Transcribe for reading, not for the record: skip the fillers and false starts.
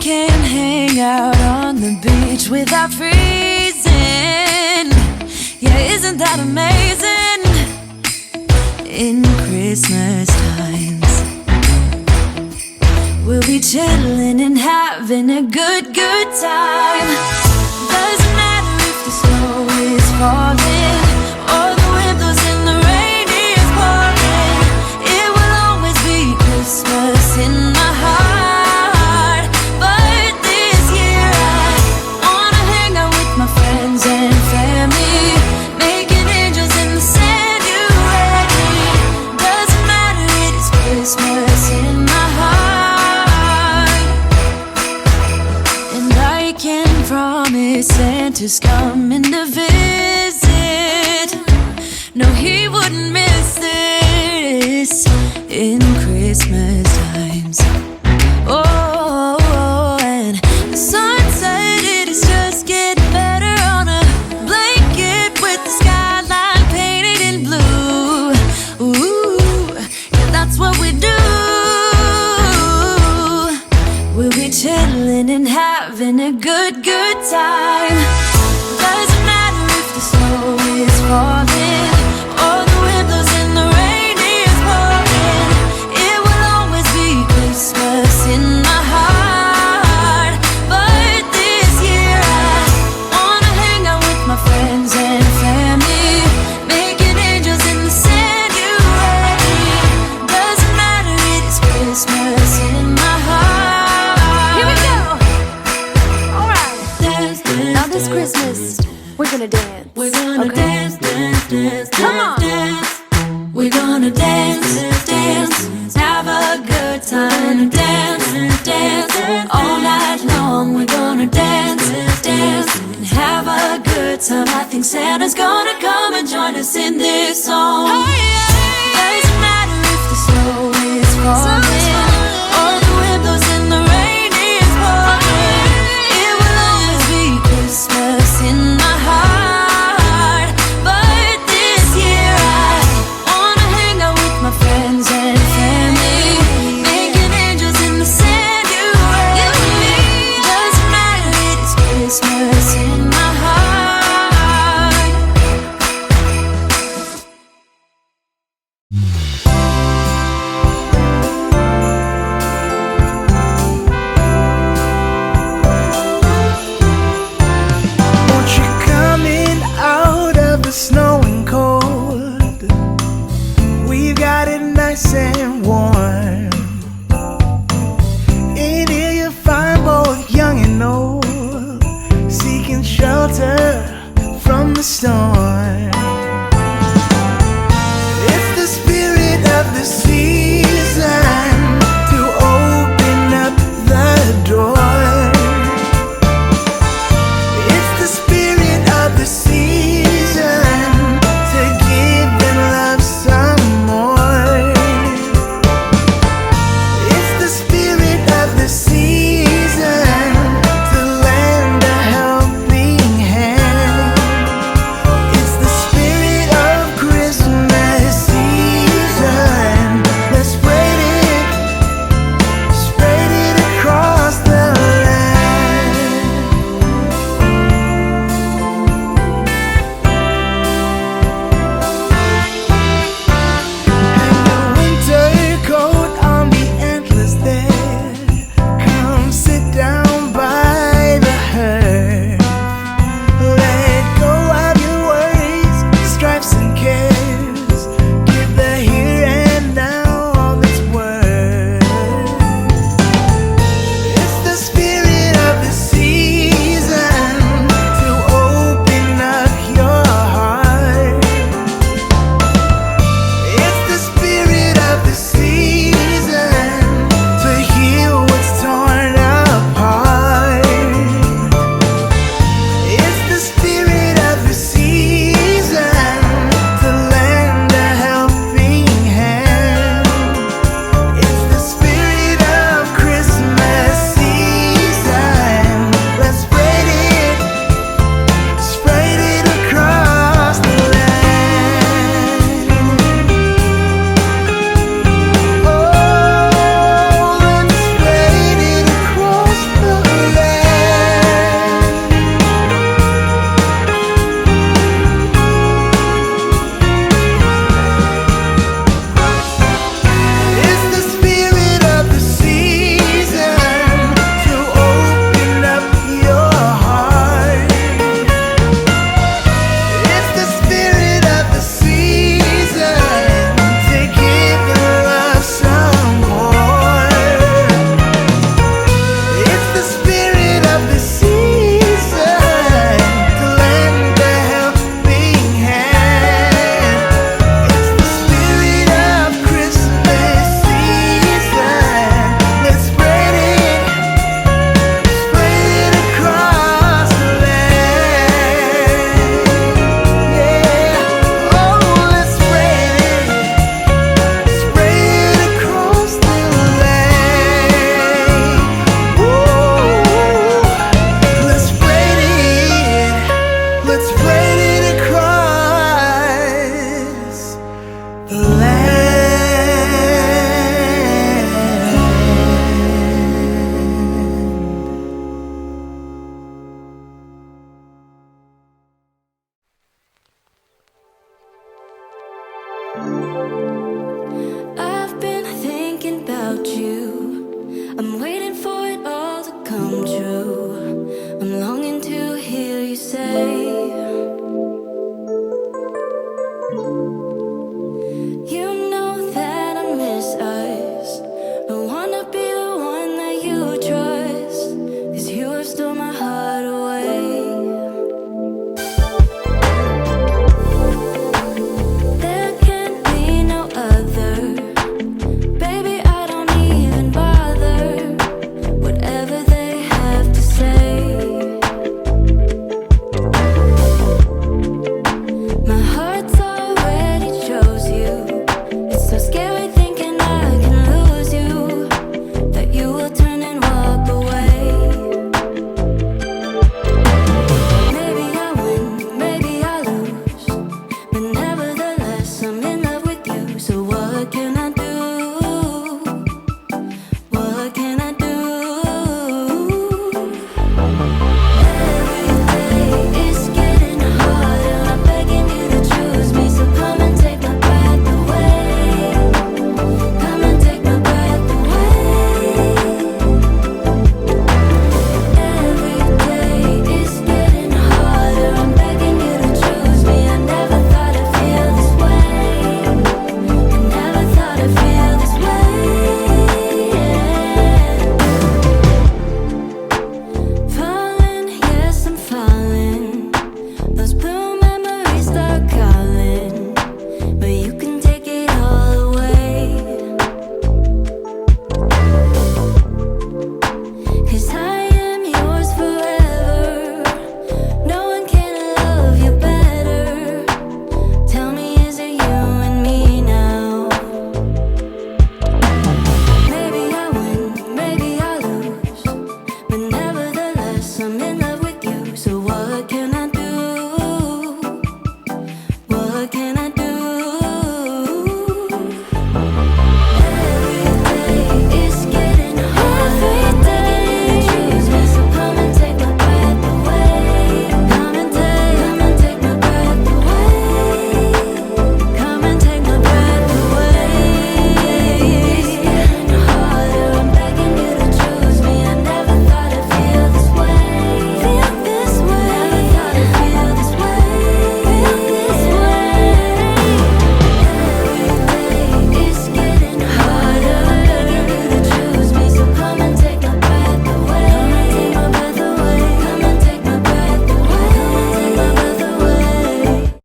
can hang out on the beach without freezing. Yeah, isn't that amazing? In Christmas times, we'll be chilling and having a good time. Doesn't matter if the snow is falling or the wind blows and the rain is pouring. It will always be Christmas in my heart. But this year I wanna hang out with my friends and family, making angels in the sand. You ready? Doesn't matter, it is Christmas in my heart. And I can promise Santa's coming to visit. No, he wouldn't miss this in Christmas times. Oh, and the sun said it is just getting better on a blanket with the skyline painted in blue. Ooh, yeah, that's what we do. We'll be chilling and having a good time. Doesn't matter if the snow is falling or the wind blows and the rain is pouring. It will always be Christmas in my heart. But this year I wanna hang out with my friends and family, making angels in the sand. You ready? Doesn't matter, it is Christmas in my heart. Here we go. All right. Dance, dance, Now this dance. Christmas, we're gonna dance. We're gonna Okay? dance, dance, dance, Come on. dance. We're gonna dance, dance, have a good time. Dance, dance, all night long. We're gonna dance, dance, and have a good time. I think Santa's gonna come and join us in this song. Oh, yeah.